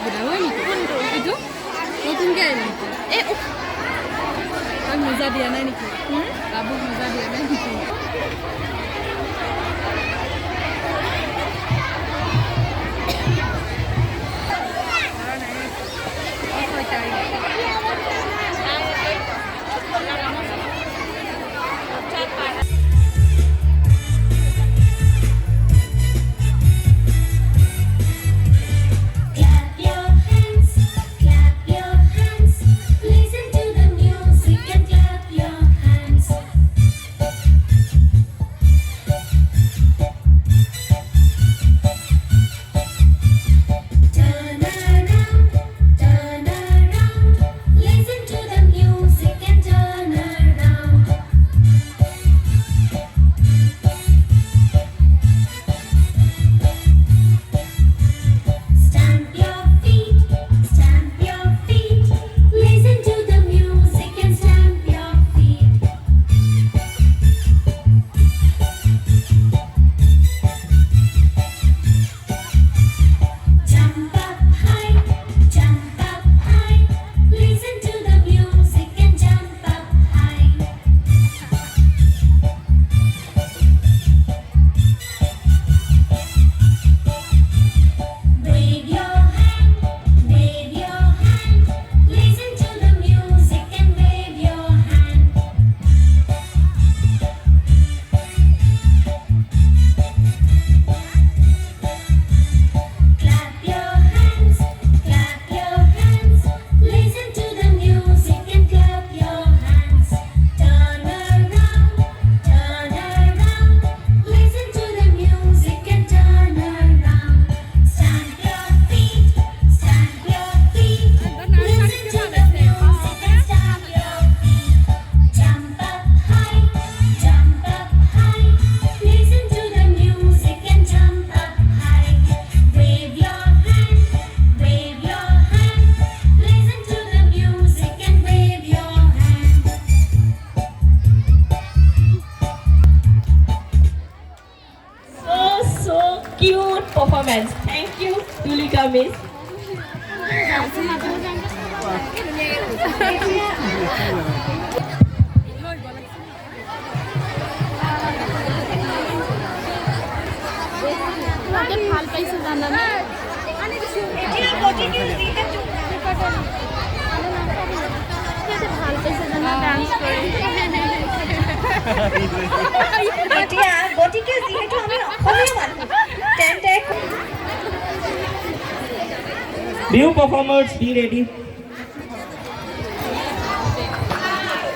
কিনা হয় নেকি এইটো নতুনকৈ আহিল নেকি এই তই মোজা দিয়া নাই নেকি বাবুক মোজা দিয়া নাই নেকি Cute performance. Thank you, Tulika Miss. ভাল পাইছে জানানে ভাল পাইছে জানা ডান্স কৰি এতিয়া গতিকে যিহেতু আমি অসমীয়া মানুহ তেন্তে New performers, be ready.